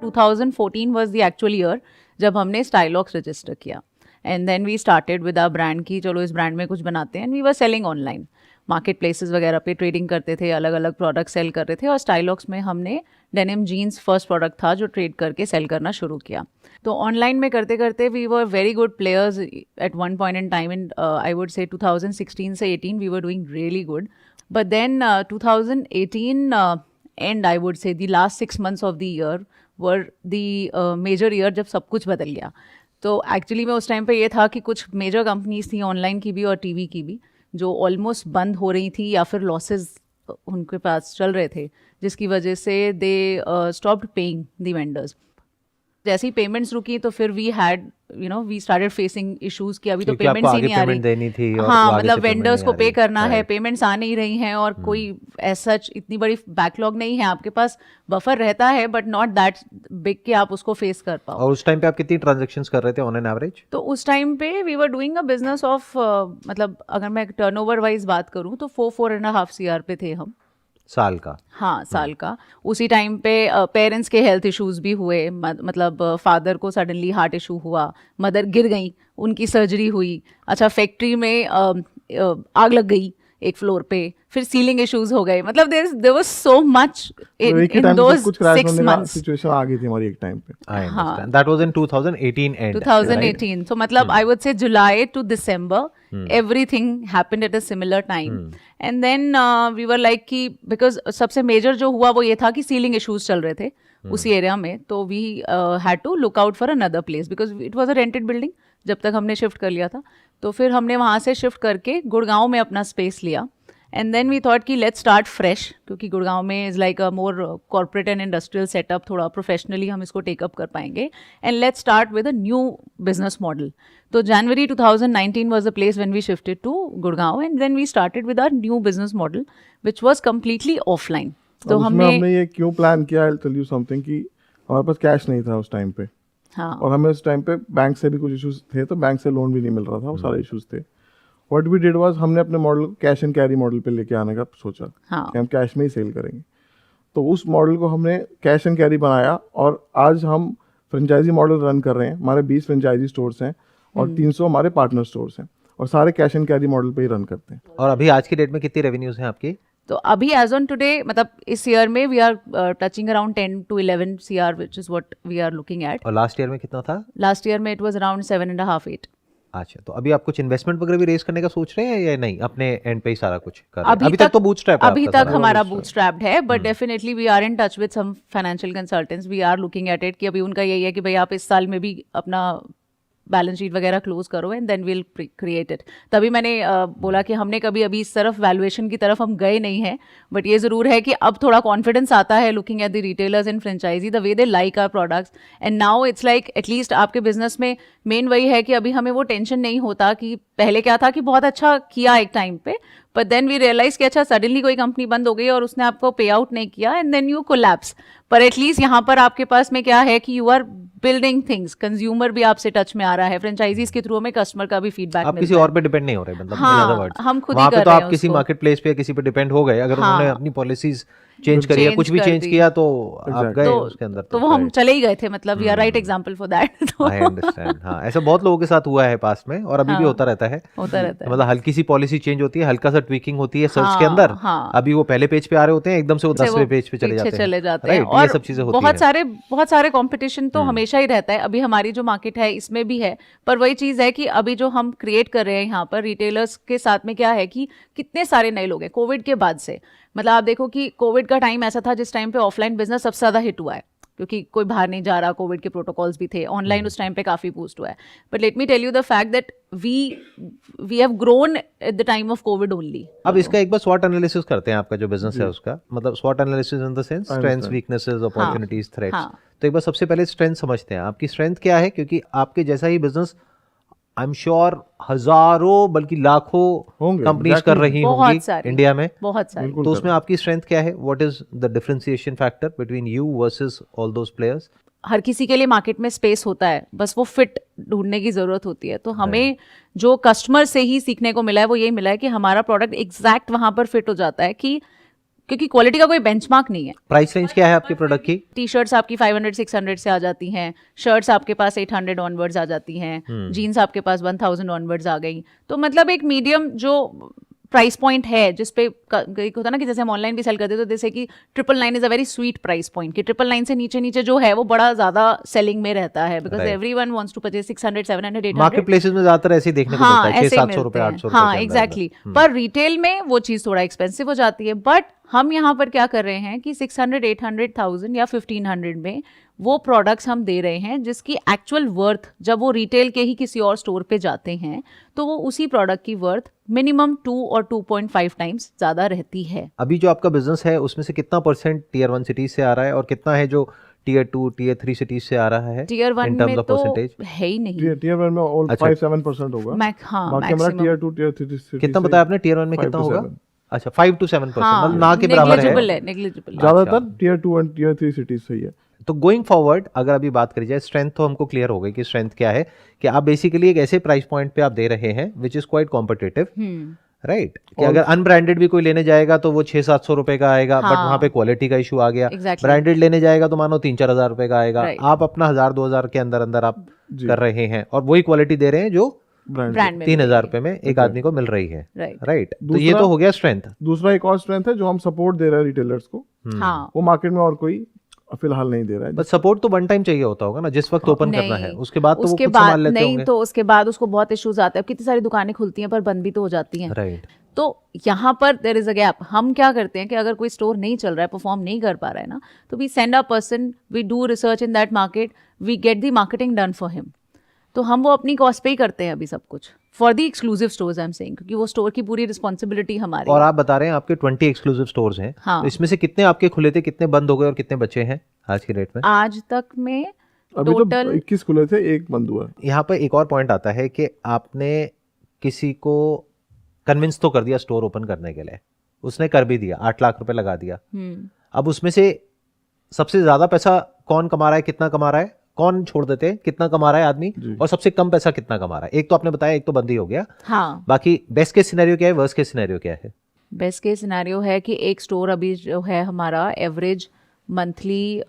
2014 was the actual year जब हमने Stylox register किया. And then we started with our brand की चलो इस ब्रांड में कुछ बनाते हैं. And we were selling online, market places वगैरह पे ट्रेडिंग करते थे, अलग अलग प्रोडक्ट सेल कर रहे थे. और स्टाइलॉक्स में हमने डेनिम जीन्स फर्स्ट प्रोडक्ट था जो ट्रेड करके सेल करना शुरू किया. तो ऑनलाइन में करते करते we were very good players at one point in time. In I would say 2016 से 18 we were doing really good. But then 2018 and I would say the last 6 months of the year were the major year जब सब कुछ बदल गया. तो actually में उस time पे ये था कि कुछ मेजर कंपनीज थी ऑनलाइन की भी और टीवी की भी जो ऑलमोस्ट बंद हो रही थी या फिर लॉसेस उनके पास चल रहे थे, जिसकी वजह से they stopped paying the vendors. जैसे ही पेमेंट्स रुकी तो फिर we had we started facing issues कि अभी तो पेमेंट्स ही नहीं आ रही. हाँ, मतलब वेंडर्स को पे करना है, पेमेंट्स आ नहीं रही हैं और कोई ऐसा इतनी बड़ी बैकलॉग नहीं है. आपके पास बफर रहता है बट नॉट दैट बिग कि आप उसको फेस कर पाओ. और उस टाइम पे आप कितनी ट्रांजैक्शंस कर रहे थे ऑन एन एवरेज? तो उस टाइम पे we were doing a business of मतलब अगर मैं टर्नओवर वाइज बात करूँ तो 4.5 CR पे थे हम साल का. हाँ, साल का. उसी टाइम पे पेरेंट्स के हेल्थ इश्यूज भी हुए. मतलब फादर को सडनली हार्ट इशू हुआ, मदर गिर गई, उनकी सर्जरी हुई. अच्छा, फैक्ट्री में आग लग गई एक फ्लोर पे, फिर सीलिंग इश्यूज हो गए. मतलब there was so much in those 6 months. Situation आ गई थी हमारी एक टाइम पे. I understand. That was in 2018 and 2018. So मतलब I would say July to December everything happened at a similar time. And then we were like कि because सबसे major जो हुआ वो ये था कि सीलिंग इश्यूज चल रहे थे उसी एरिया में. तो we had to look out for another place because it was a rented building जब तक हमने शिफ्ट कर लिया था. तो फिर हमने वहाँ से शिफ्ट करके गुड़गांव में अपना स्पेस लिया. एंड देन वी थॉट कि लेट्स स्टार्ट फ्रेश, क्योंकि गुड़गांव में is like a more corporate and industrial setup, थोड़ा प्रोफेशनली हम इसको टेकअप कर पाएंगे. And let's start with a new business model. तो जनवरी 2019 was the place when we shifted to Gurgaon, and then we started with our new business model, which was completely offline. तो हमने ये क्यों plan किया, I'll tell you something, कि हमारे पास cash नहीं था उस टाइम पे. हाँ. और हमें उस टाइम पे बैंक से भी कुछ इश्यूज थे, तो बैंक से लोन भी नहीं मिल रहा था, वो सारे इश्यूज थे. व्हाट वी डिड वाज हमने अपने मॉडल को कैश एंड कैरी मॉडल पे लेके आने का सोचा. हाँ. कि हम कैश में ही सेल करेंगे. तो उस मॉडल को हमने कैश एंड कैरी बनाया और आज हम फ्रेंचाइजी मॉडल रन कर रहे हैं. हमारे 20 फ्रेंचाइजी स्टोर्स हैं और 300 हमारे पार्टनर स्टोर्स हैं और सारे कैश एंड कैरी मॉडल पे ही रन करते हैं. और अभी आज की डेट में कितनी रेवेन्यूज हैं आपकी? तो अभी एज ऑन टुडे मतलब इस ईयर में we are touching around 10 to 11 CR which is what we are looking at. और लास्ट ईयर में कितना था? लास्ट ईयर में इट वाज अराउंड 7.5-8. अच्छा, तो अभी आप कुछ इन्वेस्टमेंट वगैरह भी रेज करने का सोच रहे हैं या नहीं? अपने एंड पे ही सारा कुछ कर रहे हैं? अभी तक तो बूटस्ट्रैप है. अभी तक हमारा बूटस्ट्रैप्ड है, but definitely we are in touch with some financial consultants. We are looking at it कि अभी उनका यही है कि भाई आप इस साल में भी अपना बैलेंस शीट वगैरह क्लोज करो and then will create it. तभी मैंने बोला कि हमने कभी अभी इस तरफ वैल्यूएशन की तरफ हम गए नहीं हैं, बट ये ज़रूर है कि अब थोड़ा कॉन्फिडेंस आता है looking at the retailers and franchisee the way they like our products. And now it's like at least आपके बिजनेस में मेन वही है कि अभी हमें वो टेंशन नहीं होता कि पहले क्या था कि बहुत अच्छा किया एक टाइम पे, बट देन वी रियलाइज कि अच्छा सडनली कोई कंपनी बंद हो गई और उसने आपको पे आउट नहीं किया एंड देन यू कोलैप्स. पर एटलीस्ट यहाँ पर आपके पास में क्या है कि you are building things. Consumer भी आपसे टच में आ रहा है, फ्रेंचाइजीज के थ्रू हमें कस्टमर का भी फीडबैक आप किसी और पे डिपेंड नहीं हो रहे. मतलब हाँ, हम खुद ही कर रहे हैं. तो आप किसी उसको. मार्केट प्लेस पे या किसी पे डिपेंड हो गए. अगर उन्होंने अपनी पॉलिसीज चेंज करी या कुछ भी चेंज किया तो आप गए उसके अंदर. तो वो हम चले ही गए थे. मतलब we are right example for that. I understand. हाँ, ऐसा बहुत लोगों के साथ हुआ है पास में और अभी भी होता रहता है. मतलब हल्की सी पॉलिसी चेंज होती है, हल्का सा ट्वीकिंग होती है सर्च के अंदर. अभी वो पहले पेज पे आ रहे होते हैं, एकदम से वो 10वें पेज पे चले जाते हैं. और ये सब चीजें होती हैं. बहुत सारे कंपटीशन तो हमेशा ही रहता है. अभी हमारी जो मार्केट है इसमें भी है, पर वही चीज है कि अभी जो हम क्रिएट कर रहे हैं यहाँ पर रिटेलर्स के साथ में क्या है कि कितने सारे नए लोग हैं कोविड के बाद से. मतलब आप देखो कि कोविड का टाइम ऐसा था जिस टाइम पे ऑफलाइन बिजनेस सबसे ज्यादा हिट हुआ है, क्योंकि कोई बाहर नहीं जा रहा, कोविड के प्रोटोकॉल्स भी थे. ऑनलाइन उस टाइम पे काफी बूस्ट हुआ है. But let me tell you the fact that we have grown at the time of Covid only. अब इसका एक बार स्वॉट एनालिसिस करते हैं आपका जो बिजनेस है उसका. मतलब स्वॉट analysis in the sense strengths, weaknesses, opportunities, threats. तो एक बार सबसे पहले स्ट्रेंथ समझते हैं. आपकी स्ट्रेंथ क्या है? क्योंकि आपके जैसा ही बिजनेस आई एम श्योर हजारों बल्कि लाखों कंपनीज कर रही होंगी इंडिया में. बहुत सारी. तो उसमें आपकी स्ट्रेंथ क्या है? What is the differentiation factor between you versus all those players? हर किसी के लिए मार्केट में स्पेस होता है, बस वो फिट ढूंढने की जरूरत होती है. तो हमें जो कस्टमर से ही सीखने को मिला है वो यही मिला है कि हमारा प्रोडक्ट एग्जैक्ट वहां पर फिट हो जाता है कि क्योंकि क्वालिटी का कोई बेंचमार्क नहीं है। प्राइस रेंज क्या है आपके प्रोडक्ट की? टी शर्ट्स आपकी 500-600 से आ जाती हैं, शर्ट्स आपके पास 800 ऑनवर्ड्स आ जाती हैं, जीन्स आपके पास 1000 ऑनवर्ड्स आ गई। तो मतलब एक मीडियम जो प्राइस पॉइंट है जिसपे एक होता है ना कि जैसे हम ऑनलाइन भी सेल करते हैं तो जैसे कि 999 is a very sweet price point कि 999 से नीचे नीचे जो है वो बड़ा ज्यादा सेलिंग में रहता है because everyone wants to purchase 600 700 800 market places में ज्यादातर ऐसे ही देखने को मिलता है 600-700 रुपए 800 रुपए हाँ एग्जैक्टली। पर रिटेल में वो चीज थोड़ा एक्सपेंसिव हो जाती है। बट हम यहाँ पर क्या कर रहे हैं कि 600 800 1000 या 1500 में वो प्रोडक्ट्स हम दे रहे हैं जिसकी एक्चुअल वर्थ जब वो रिटेल के ही किसी और स्टोर पे जाते हैं तो वो उसी प्रोडक्ट की वर्थ मिनिमम 2 और 2.5 टाइम्स ज्यादा रहती है। अभी जो आपका बिजनेस है उसमें से कितना परसेंट टियर 1 सिटीज से आ रहा है और कितना है जो टियर 2 टियर 3 सिटीज से आ रहा है? टियर 1 में तो है ही नहीं। टियर 1 में ऑल 5-7% होगा। बाकी हमारा टियर 2 टियर 3 कितना बताया आपने? टियर 1 में कितना होगा? अच्छा 5 to 7%, मतलब ना के बराबर है। नेग्लिजिबल। ज्यादातर टियर 2 और टियर 3 सिटीज सही है। तो गोइंग फॉरवर्ड अगर अभी बात करी जाए स्ट्रेंथ तो हमको क्लियर हो गई कि स्ट्रेंथ क्या है कि आप बेसिकली एक ऐसे प्राइस पॉइंट पे आप दे रहे हैं which is quite competitive, right? कि अगर अनब्रांडेड भी कोई लेने जाएगा तो वो 600-700 रुपए का आएगा, बट वहां पे क्वालिटी का इशू आ गया। ब्रांडेड लेने जाएगा तो मानो 3-4 हजार रुपए का आएगा। आप अपना 1000-2000 के अंदर अंदर आप कर रहे हैं और वही क्वालिटी दे रहे हैं जो ब्रांड में 3000 रुपए में एक आदमी को मिल रही है, राइट? तो ये तो हो गया स्ट्रेंथ। दूसरा एक और स्ट्रेंथ है जो हम सपोर्ट दे रहे हैं रिटेलर्स को। वो मार्केट में और कोई फिलहाल नहीं दे रहा है। बट सपोर्ट तो वन टाइम चाहिए होता होगा ना, जिस वक्त ओपन करना है, उसके बाद तो वो उसके खुद बाद संभाल लेते नहीं होंगे। तो उसके बाद उसको बहुत इश्यूज आते हैं। कितनी सारी दुकानें खुलती हैं पर बंद भी तो हो जाती हैं, राइट? तो यहाँ पर देयर इज अ गैप। हम क्या करते हैं कि अगर कोई स्टोर नहीं चल रहा है, परफॉर्म नहीं कर पा रहा है ना, तो we send a person, we do research in that market, we get the marketing done for him. तो हम वो अपनी कॉस्ट पे ही करते हैं अभी सब कुछ for the exclusive stores I am saying, क्योंकि वो स्टोर की पूरी रिस्पॉन्सिबिलिटी हमारी। और आप बता रहे हैं आपके 20 एक्सक्लूसिव स्टोर्स हैं। हाँ। तो इसमें से कितने आपके खुले थे, कितने बंद हो गए और कितने बचे हैं आज की डेट में? आज तक में अभी टोटल तो 21 खुले थे, एक बंद हुआ। यहाँ पर एक और पॉइंट आता है कि आपने किसी को कन्विंस तो कर दिया स्टोर ओपन करने के लिए, उसने कर भी दिया, 8 लाख रुपए लगा दिया। अब उसमें से सबसे ज्यादा पैसा कौन कमा रहा है, कितना कमा रहा है, कौन छोड़ देते हैं, कितना कमा रहा है आदमी, और सबसे कम पैसा कितना कमा रहा है? एक तो आपने बताया, एक तो बंद ही हो गया। हाँ। बाकी बेस्ट केस सिनेरियो क्या है, वर्स्ट केस सिनेरियो क्या है? बेस्ट केस सिनेरियो है कि एक स्टोर अभी जो है हमारा एवरेज मंथली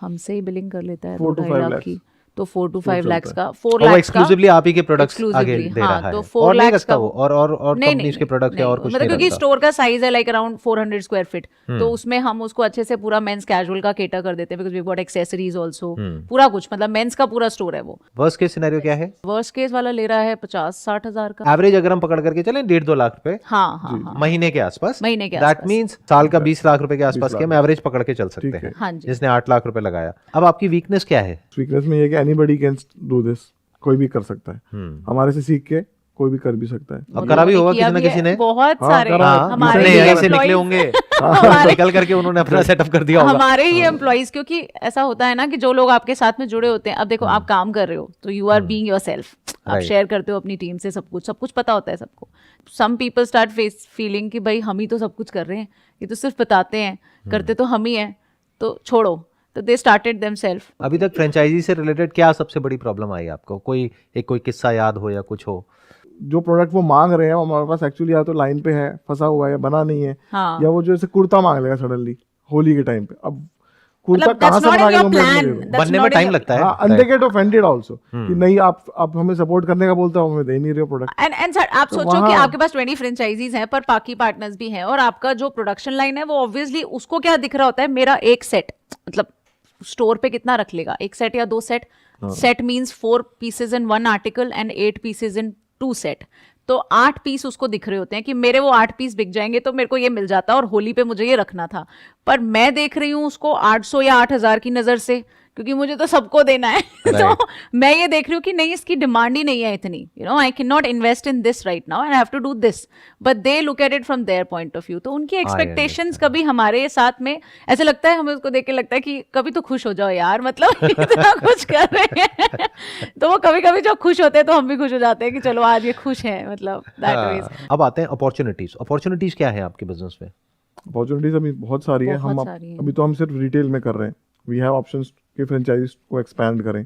हमसे ही बिलिंग कर लेता है 4 to 5 लाख की, तो 4 to 5 लाख का, 4 और लाख एक्सक्लूसिवली आप ही के प्रोडक्ट्स आगे exclusively, दे हाँ, रहा तो है 4 और नहीं lakhs रखता का वो और कंपनीज के प्रोडक्ट्स या और कुछ मतलब नहीं क्योंकि रखता। स्टोर का साइज है लाइक अराउंड 400 स्क्वायर फीट, तो उसमें हम उसको अच्छे से पूरा मेंस कैजुअल का केटर कर देते हैं because we got accessories also, पूरा कुछ, मतलब मेंस का पूरा स्टोर है वो। वर्स्ट केस सिनेरियो क्या है? वर्स्ट केस वाला ले रहा है 50-60 हजार का एवरेज अगर हम पकड़ करके चलें 1.5-2 लाख रुपए हाँ महीने के आसपास, महीने के दैट आसपास। मींस साल का 20 लाख रुपए के आसपास के हम एवरेज पकड़ के चल सकते हैं, हाँ जी। जिसने 8 लाख रुपए लगाया। अब आपकी वीकनेस क्या है? वीकनेस में ये है कि एनीबॉडी कैन डू दिस, कोई भी कर सकता है। हमारे से सीख के कोई भी कर भी सकता है। अब करा भी होगा किसी ना किसी ने, बहुत सारे हमारे ही यहीं से employees- निकले होंगे निकल करके उन्होंने अपना सेटअप कर दिया होगा। हमारे ही एम्प्लॉइज, क्योंकि ऐसा होता है ना कि जो लोग आपके साथ में जुड़े होते हैं, अब देखो आप काम कर रहे हो तो यू आर बीइंग योरसेल्फ, आप शेयर करते हो अपनी टीम से सब कुछ पता होता है सबको। सम पीपल स्टार्ट फीलिंग कि भाई हम ही तो सब कुछ कर रहे हैं, ये तो सिर्फ बताते हैं, करते तो हम ही हैं, तो छोड़ो, तो दे स्टार्टेड देमसेल्फ। अभी तक फ्रेंचाइजी से रिलेटेड क्या सबसे बड़ी प्रॉब्लम आई आपको? कोई किस्सा याद हो या कुछ हो? जो प्रोडक्ट वो मांग रहे हैं वो हमारे पास एक्चुअली या तो लाइन पे है, फंसा हुआ है, बना नहीं है, हाँ। या वो जो जैसे कुर्ता मांग लेगा सडनली होली के टाइम पे। अब कुर्ता मतलब कहाँ that's से not in बना के your तुम plan. दे दो? That's बनने में not in टाइम your- लगता है। हाँ, and they get offended also कि नहीं आप हमें सपोर्ट करने का बोलते हो, हमें दे नहीं रहे हो प्रोडक्ट। एंड सर आप सोचो कि आपके पास 20 फ्रेंचाइजीज हैं पर बाकी पार्टनर्स भी हैं, और आपका जो प्रोडक्शन लाइन है वो ऑब्वियसली उसको क्या दिख रहा होता है, मेरा एक सेट, मतलब स्टोर पे कितना रख लेगा, एक सेट या 2 set, set means 4 pieces in 1 article and 8 pieces in 2 set, तो 8 पीस उसको दिख रहे होते हैं कि मेरे वो 8 पीस बिक जाएंगे तो मेरे को ये मिल जाता, और होली पे मुझे ये रखना था, पर मैं देख रही हूँ उसको 800 या 8000 की नजर से, क्योंकि मुझे तो सबको देना है तो मैं ये देख रही हूँ कि नहीं इसकी डिमांड ही नहीं है इतनी, you know I can not invest in this right now and I have to do this, but they look at it from their point of view. तो उनकी एक्सपेक्टेशंस कभी हमारे साथ में ऐसे लगता है, हमें उसको देख के लगता है कि कभी तो खुश हो जाओ यार, मतलब इतना कुछ कर रहे हैं तो वो कभी कभी जब खुश होते हैं तो हम भी खुश हो जाते हैं कि चलो आज ये खुश है, मतलब दैट वेज। अब आते हैं अपॉर्चुनिटीज क्या है आपके बिजनेस में? अपॉर्चुनिटीज अभी बहुत सारी है। हम अभी तो हम सिर्फ रिटेल में कर रहे हैं, वी हैव ऑप्शंस कि फ्रेंचाइज को एक्सपैंड करें।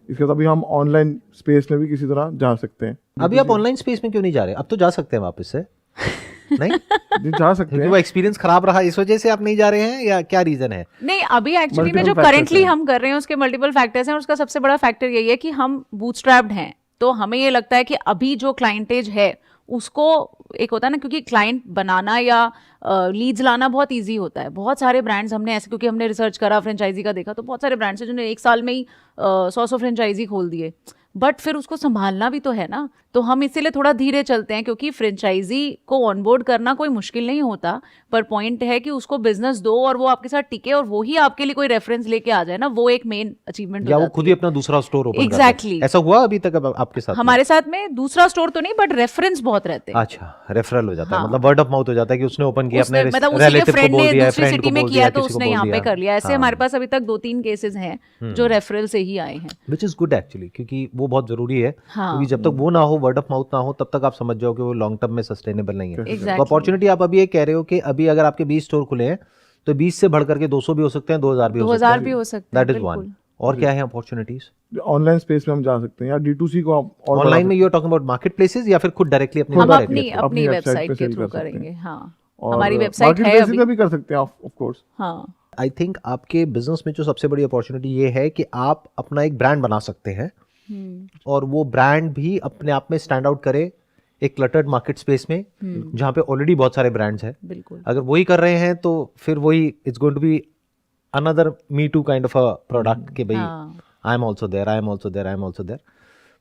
इसके बाद अभी हम ऑनलाइन स्पेस में भी किसी तरह जा सकते हैं। अभी आप ऑनलाइन स्पेस में क्यों नहीं जा रहे? अब तो जा सकते हैं वापस से। नहीं जी जा सकते क्योंकि हैं। वो एक्सपीरियंस खराब रहा इस वजह से आप नहीं जा रहे हैं या क्या रीजन है? नहीं, अभी एक्चुअली में Multiple जो factors करेंटली हैं। हम कर रहे हैं उसके मल्टीपल फैक्टर्स हैं और उसका सबसे बड़ा फैक्टर यही है कि हम बूटस्ट्रैप्ड हैं। तो हमें ये लगता है कि अभी जो क्लाइंटेज है उसको, एक होता है ना, क्योंकि क्लाइंट बनाना या लीड्स लाना बहुत इजी होता है। बहुत सारे ब्रांड्स हमने ऐसे, क्योंकि हमने रिसर्च करा, फ्रेंचाइजी का देखा, तो बहुत सारे ब्रांड्स हैं जिन्होंने एक साल में ही 100 फ्रेंचाइजी खोल दिए, बट फिर उसको संभालना भी तो है ना। तो हम इसीलिए थोड़ा धीरे चलते हैं, क्योंकि फ्रेंचाइजी को ऑनबोर्ड करना कोई मुश्किल नहीं होता, पर पॉइंट है कि उसको बिजनेस दो और वो आपके साथ टिके और वो ही आपके लिए कोई रेफरेंस लेके आ जाए ना, वो एक मेन अचीवमेंट या वो खुद ही अपना दूसरा स्टोर ओपन कर Exactly. दे। ऐसा हुआ अभी तक आपके साथ में? हमारे साथ में दूसरा स्टोर तो नहीं, बट रेफरेंस बहुत रहते हैं। अच्छा, रेफरल हो जाता है, हाँ। मतलब वर्ड ऑफ माउथ हो जाता है कि उसने ओपन किया, अपने मतलब उसी के रिलेटिव को फ्रेंड बोल ने दिया, दूसरी फ्रेंड सिटी को में बोल किया दिया, तो किसी को उसने बोल यहाँ पे दिया। कर लिया। ऐसे हाँ। हमारे पास अभी तक 2-3 केसेस हैं जो रेफरल से ही आए हैं। विच इज गुड एक्चुअली, क्योंकि वो बहुत जरूरी है। हाँ। क्योंकि जब तक वो ना हो, वर्ड ऑफ माउथ ना हो, तब तक आप समझ जाओ कि वो लॉन्ग टर्म में सस्टेनेबल नहीं है। Exactly. तो अपॉर्चुनिटी आप अभी ये कह रहे हो कि अभी अगर आपके 20 स्टोर खुले हैं तो 20 से बढ़ करके 200 भी हो सकते हैं, 2000 भी हो सकते 2000 हैं। भी हो सकते हैं, दैट इज बिल्कुल। वन। और क्या है अपॉर्चुनिटीज ऑनलाइन स्पेस में हम जा सकते हैं या D2C को आप और बढ़ा ऑनलाइन में? सकते you are talking about market places या फिर खुद डायरेक्टली अपनी हम website अपनी के through? अपनी अपनी वेबसाइट website पे के sell थ्रू कर सकते करेंगे। हैं। हाँ, और हमारी वेबसाइट market है basis अभी। पे भी कर सकते हैं ऑफ कोर्स। हाँ, आई थिंक आपके बिजनेस में जो सबसे बड़ी अपॉर्चुनिटी ये है कि आप अपना एक ब्रांड बना सकते हैं और वो ब्रांड भी अपने आप में स्टैंड आउट करे एक क्लटर्ड मार्केट स्पेस में जहाँ पे ऑलरेडी बहुत सारे ब्रांड्स हैं। बिल्कुल। अगर वही कर रहे हैं तो फिर वही it's going to be another me too kind of a product कि भाई I am also there, I am also there, I am also there.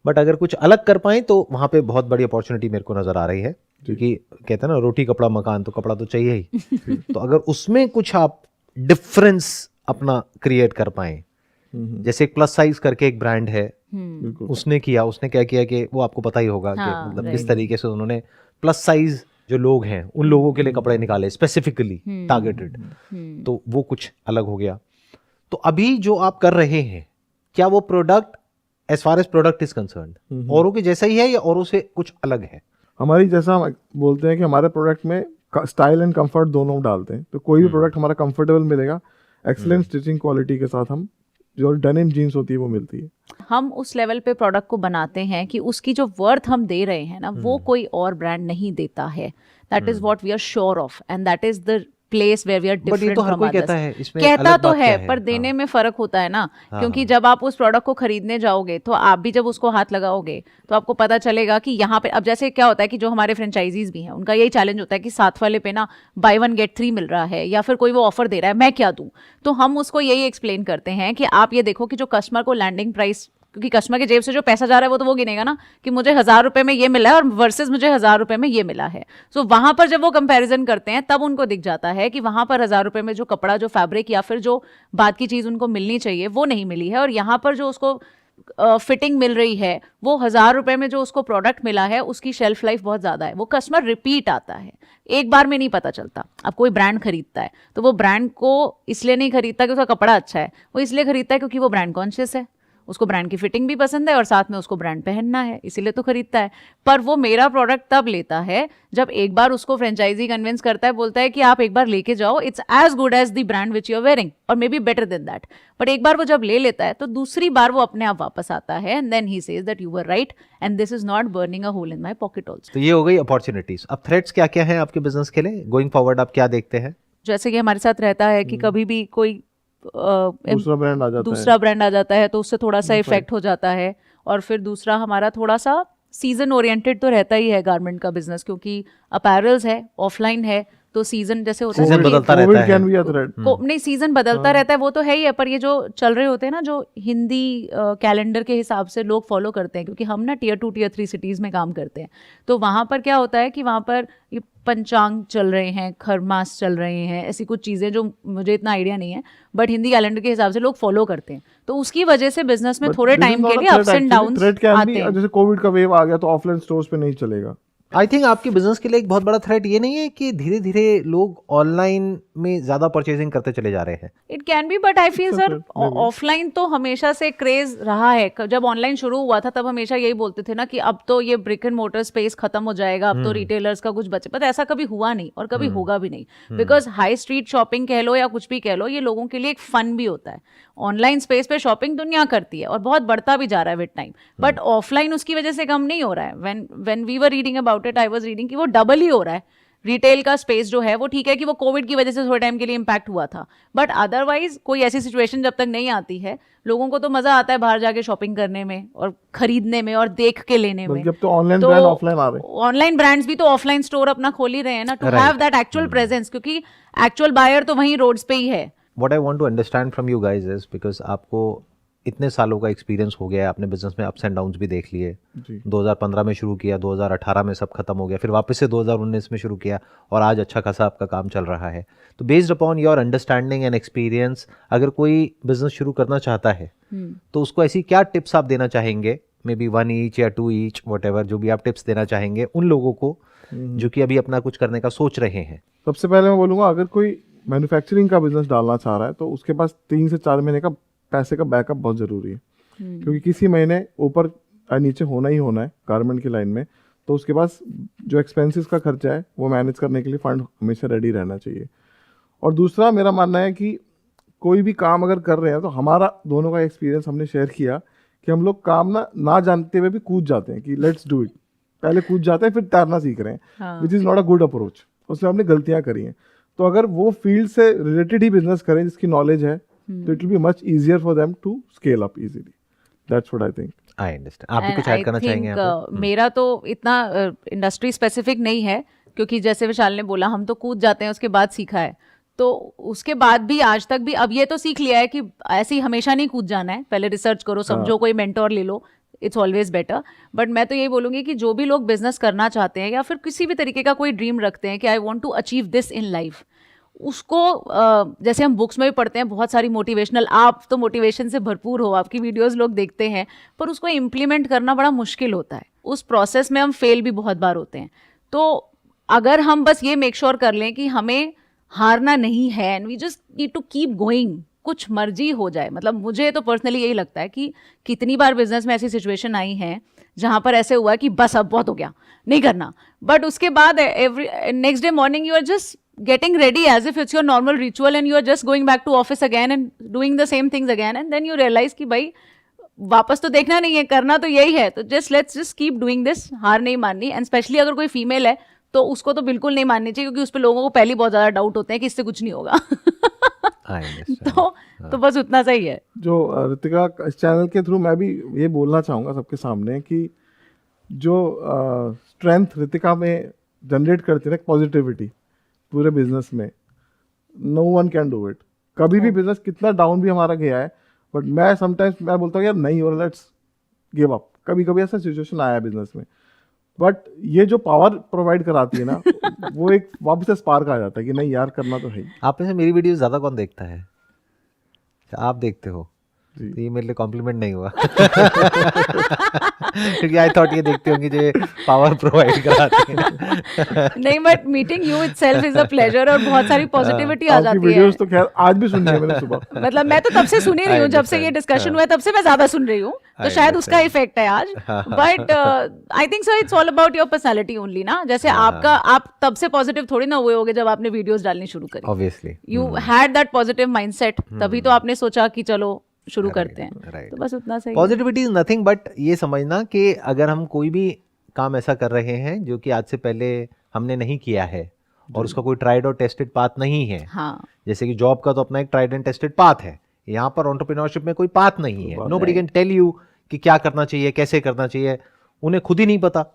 But अगर कुछ अलग कर पाए तो वहाँ पे बहुत बड़ी अपॉर्चुनिटी मेरे को नजर आ रही है, क्योंकि कहते हैं ना रोटी कपड़ा मकान, तो कपड़ा तो चाहिए ही। तो अगर उसमें कुछ आप डिफरेंस अपना क्रिएट कर पाए, जैसे एक प्लस साइज करके एक ब्रांड है, बिल्कुल। उसने क्या किया कि वो आपको पता ही होगा कि हाँ, मतलब किस तरीके से उन्होंने प्लस साइज जो लोग हैं उन लोगों के लिए कपड़े निकाले स्पेसिफिकली टारगेटेड, तो वो कुछ अलग हो गया। तो अभी जो आप कर रहे हैं, क्या वो product as far as product is concerned औरों के जैसा ही है या औरों से कुछ अलग है? हमारी, जैसा हम बोलते हैं कि हमारे प्रोडक्ट में स्टाइल एंड कंफर्ट दोनों डालते हैं, तो कोई भी प्रोडक्ट हमारा कंफर्टेबल मिलेगा, एक्सीलेंट स्टिचिंग क्वालिटी के साथ। हम जो डेनिम जीन्स होती है वो मिलती है। हम उस लेवल पे प्रोडक्ट को बनाते हैं कि उसकी जो वर्थ हम दे रहे हैं ना, वो कोई और ब्रांड नहीं देता है। That is what we are sure of and that is the place where we are different तो हर फ्रॉम कोई अदर्स। कहता है, इसमें कहता अलग तो बात है, क्या है? पर देने हाँ। में फर्क होता है ना, क्योंकि जब आप उस प्रोडक्ट को खरीदने जाओगे तो आप भी जब उसको हाथ लगाओगे तो आपको पता चलेगा कि यहाँ पे, अब जैसे क्या होता है कि जो हमारे फ्रेंचाइजीज भी हैं उनका यही चैलेंज होता है कि साथ वाले पे ना बाय 1 गेट 3 मिल रहा है या फिर कोई वो ऑफर दे रहा है, मैं क्या दूं। तो हम उसको यही एक्सप्लेन करते हैं कि आप ये देखो कि जो कस्टमर को लैंडिंग प्राइस, क्योंकि कस्टमर के जेब से जो पैसा जा रहा है वो तो वो गिनेगा ना कि मुझे 1000 रुपए में ये मिला है और वर्सेस मुझे 1000 रुपए में ये मिला है। सो वहां पर जब वो कंपैरिजन करते हैं तब उनको दिख जाता है कि वहां पर 1000 रुपए में जो कपड़ा, जो फैब्रिक या फिर जो बात की चीज उनको मिलनी चाहिए वो नहीं मिली है, और यहाँ पर जो उसको फिटिंग मिल रही है वो 1000 रुपए में जो उसको प्रोडक्ट मिला है उसकी शेल्फ लाइफ बहुत ज्यादा है। वो कस्टमर रिपीट आता है, एक बार में नहीं पता चलता। अब कोई ब्रांड खरीदता है तो वो ब्रांड को इसलिए नहीं खरीदता कि उसका कपड़ा अच्छा है, वो इसलिए खरीदता है क्योंकि वो ब्रांड कॉन्शियस है, उसको ब्रांड की फिटिंग भी पसंद है और साथ में उसको ब्रांड पहनना है, इसीलिए तो खरीदता है। पर वो मेरा प्रोडक्ट तब लेता है जब एक बार उसको फ्रेंचाइजी कन्विंस करता है, बोलता है कि आप एक बार लेके जाओ, it's as good as the brand which you are wearing और may be better than that. But एक बार वो जब ले लेता है तो दूसरी बार वो अपने आप वापस आता है and then he says that you were right and this is not burning a hole in my pocket also. तो ये हो गई अपॉर्चुनिटीज। अब थ्रेट्स क्या क्या हैं आपके बिजनेस के लिए गोइंग फॉरवर्ड, आप क्या देखते हैं? जैसे कि हमारे साथ रहता है कि कभी भी कोई दूसरा ब्रांड आ जाता है तो उससे थोड़ा सा इफेक्ट हो जाता है। और फिर दूसरा हमारा थोड़ा सा सीजन ओरिएंटेड तो रहता ही है गारमेंट का बिजनेस, क्योंकि अपैरल्स है, ऑफलाइन है, तो सीजन जैसे होता है सीजन ना, बदलता रहता है। Can be a threat. नहीं सीजन बदलता रहता है वो तो है ही है, पर ये जो चल रहे होते हैं ना, जो हिंदी कैलेंडर के हिसाब से लोग फॉलो करते हैं, क्योंकि हम ना Tier 2 Tier 3 सिटीज में काम करते हैं, तो वहाँ पर क्या होता है कि वहाँ पर ये पंचांग चल रहे हैं, खरमास चल रहे हैं, ऐसी कुछ चीज़ें जो मुझे इतना आइडिया नहीं है, बट हिंदी कैलेंडर के हिसाब से लोग फॉलो करते हैं, तो उसकी वजह से बिजनेस में थोड़े टाइम के लिए अप्स एंड डाउन्स आते हैं। जैसे कोविड का वेव आ गया तो ऑफलाइन स्टोर्स पे नहीं चलेगा। आई थिंक आपके बिजनेस के लिए एक बहुत बड़ा थ्रेट ये नहीं है कि धीरे धीरे लोग ऑनलाइन में ज्यादा परचेजिंग करते चले जा रहे हैं? It can be, but I feel sir offline तो हमेशा से क्रेज रहा है। जब ऑनलाइन शुरू हुआ था तब हमेशा यही बोलते थे ना कि अब तो ये ब्रिक एंड मोटर स्पेस खत्म हो जाएगा, अब तो रिटेलर्स का कुछ बचे, पर ऐसा कभी हुआ नहीं और कभी होगा भी नहीं, बिकॉज हाई स्ट्रीट शॉपिंग कह लो या कुछ भी कह लो, ये लोगों के लिए एक फन भी होता है। ऑनलाइन स्पेस पे शॉपिंग दुनिया करती है और बहुत बढ़ता भी जा रहा है विद टाइम, बट ऑफलाइन उसकी वजह से कम नहीं हो रहा है। When we were reading about it, I was reading कि वो डबल ही हो रहा है। रिटेल का स्पेस जो है वो ठीक है कि वो कोविड की वजह से थोड़े टाइम के लिए इम्पैक्ट हुआ था, बट अदरवाइज कोई ऐसी सिचुएशन जब तक नहीं आती है, लोगों को तो मजा आता है बाहर जाके शॉपिंग करने में और खरीदने में और देख के लेने में। जब तो ऑनलाइन ब्रांड ऑफलाइन आ रहे हैं, ऑनलाइन ब्रांड्स भी तो ऑफलाइन स्टोर अपना खोल ही रहे हैं ना, to have that actual presence, क्योंकि एक्चुअल बायर तो वहीं रोड्स पे ही है। What I want to understand from you guys is, because आपको इतने सालों का एक्सपीरियंस हो गया है, आपने बिजनेस में अप्स एंड डाउन्स भी देख लिए। 2015 में शुरू किया, 2018 में सब खत्म हो गया, फिर वापस से 2019 में शुरू किया और आज अच्छा खासा आपका काम चल रहा है। तो based upon your understanding and experience, अगर कोई बिजनेस शुरू करना चाहता है तो उसको ऐसी क्या टिप्स आप देना चाहेंगे, मे बी 1 ईच या 2 ईच, व्हाटएवर, जो भी आप टिप्स देना चाहेंगे उन लोगों को जो कि अभी अपना कुछ करने का सोच रहे हैं? सबसे पहले मैं बोलूँगा, अगर कोई मैन्युफैक्चरिंग का बिजनेस डालना चाह रहा है तो उसके पास 3 से 4 महीने का पैसे का बैकअप बहुत ज़रूरी है, क्योंकि किसी महीने ऊपर या नीचे होना ही होना है गारमेंट की लाइन में। तो उसके पास जो एक्सपेंसेस का खर्चा है वो मैनेज करने के लिए फंड हमेशा रेडी रहना चाहिए। और दूसरा मेरा मानना है कि कोई भी काम अगर कर रहे हैं तो हमारा दोनों का एक्सपीरियंस हमने शेयर किया कि हम लोग काम ना जानते हुए भी कूद जाते हैं कि लेट्स डू इट, पहले कूद जाते हैं फिर तैरना सीख रहे हैं, which is not a good approach. उसमें हमने गलतियाँ करी हैं। तो अगर वो फील्ड से रिलेटेड ही बिजनेस करें जिसकी नॉलेज है, तो it will be much easier for them to scale up easily. That's what I think. I understand. आप भी कुछ ऐड करना चाहेंगे यहाँ पे? मेरा तो इतना इंडस्ट्री स्पेसिफिक नहीं है, क्योंकि जैसे विशाल ने बोला हम तो कूद जाते हैं, उसके बाद सीखा है। तो उसके बाद भी आज तक भी अब ये तो सीख लिया है कि ऐसे ही हमेशा नहीं कूद जाना है, पहले रिसर्च करो, समझो, कोई मेंटोर ले लो, इट्स ऑलवेज बेटर। बट मैं तो यही बोलूँगी कि जो भी लोग बिजनेस करना चाहते हैं या फिर किसी भी तरीके का कोई ड्रीम रखते हैं कि I want to achieve this in life, उसको जैसे हम बुक्स में भी पढ़ते हैं बहुत सारी मोटिवेशनल, आप तो मोटिवेशन से भरपूर हो, आपकी वीडियोस लोग देखते हैं, पर उसको इम्प्लीमेंट करना बड़ा मुश्किल होता है। उस प्रोसेस में हम फेल भी बहुत बार होते हैं। तो अगर हम बस ये मेक श्योर कर लें कि हमें हारना नहीं है and we just need to keep going, कुछ मर्जी हो जाए। मतलब मुझे तो पर्सनली यही लगता है कि कितनी बार बिजनेस में ऐसी सिचुएशन आई है जहाँ पर ऐसे हुआ कि बस अब बहुत हो गया, नहीं करना, बट उसके बाद next day morning you are just getting ready as if it's your normal ritual and you are just going back to office again and doing the same things again, and then you realize कि भाई वापस तो देखना नहीं है, करना तो यही है, तो let's just keep doing this, हार नहीं माननी। एंड स्पेशली अगर कोई फीमेल है तो उसको तो बिल्कुल नहीं माननी चाहिए, क्योंकि उस पर लोगों को पहले बहुत ज़्यादा डाउट होते हैं कि इससे कुछ नहीं होगा। तो बस उतना सही है। जो ऋतिका, इस चैनल के थ्रू मैं भी ये बोलना चाहूँगा सबके सामने कि जो स्ट्रेंथ ऋतिका में जनरेट करती है, पॉजिटिविटी पूरे बिजनेस में, no one can do it. कभी भी बिजनेस कितना डाउन भी हमारा गया है, बट मैं समटाइम्स मैं बोलता हूँ यार नहीं हो रहा, लेट्स गिव अप। कभी कभी ऐसा सिचुएशन आया है बिजनेस में, बट ये जो पावर प्रोवाइड कराती है ना वो एक वापस से स्पार्क आ जाता है कि नहीं यार करना तो है। आप में से मेरी वीडियो ज़्यादा कौन देखता है? आप देखते हो, तो ये मेरे लिए कॉम्प्लीमेंट नहीं हुआ क्योंकि आई थॉट ये देखते होंगे जो पावर प्रोवाइड कराते हैं। नहीं, but meeting you itself is a pleasure और बहुत सारी पॉजिटिविटी आ जाती है। वीडियोस तो खैर आज भी सुनी है मैंने सुबह। मतलब मैं तो तब से सुन ही रही हूँ, जब से ये डिस्कशन हुआ है तब से मैं ज्यादा सुन रही हूँ, तो शायद उसका इफेक्ट है आज। But I think so it's all about your personality only ना। जैसे आपका, आप तब से पॉजिटिव थोड़ी ना हुए होगे जब आपने वीडियोस डालनी शुरू करी। Obviously you had that positive mindset, तभी तो आपने सोचा कि चलो शुरू करते हैं। तो बस उतना सही। पॉजिटिविटी इज नथिंग बट ये समझना कि अगर हम कोई भी काम ऐसा कर रहे हैं जो कि आज से पहले हमने नहीं किया है और उसका कोई ट्राइड और टेस्टेड पाथ नहीं है, हाँ, जैसे कि जॉब का तो अपना एक ट्राइड एंड टेस्टेड पाथ है, यहाँ पर एंटरप्रेन्योरशिप में कोई पाथ नहीं है। नोबडी कैन टेल यू कि क्या करना चाहिए, कैसे करना चाहिए, उन्हें खुद ही नहीं पता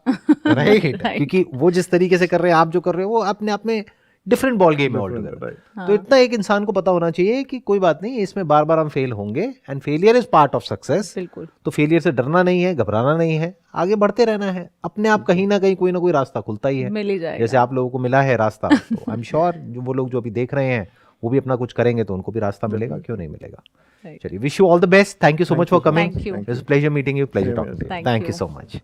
राइट क्योंकि वो जिस तरीके से कर रहे हैं, आप जो कर रहे हो वो अपने आप में डिफरेंट बॉल गेम है ऑलटुगेदर। तो इतना एक इंसान को पता होना चाहिए कि कोई बात नहीं, इसमें बार बार हम फेल होंगे and failure is part of success. बिल्कुल। तो फेलियर से डरना नहीं है, घबराना नहीं है, आगे बढ़ते रहना है। अपने आप कहीं ना कहीं कोई ना कोई रास्ता खुलता ही है, मिल ही जाएगा। जैसे आप लोगों को मिला है रास्ता, तो आई एम श्योर जो वो लोग जो अभी देख रहे हैं वो भी अपना कुछ करेंगे तो उनको भी रास्ता मिलेगा, क्यों नहीं मिलेगा। चलिए, wish you all the best, thank you so much for coming, it's pleasure meeting you, pleasure talking to you, thank you so much.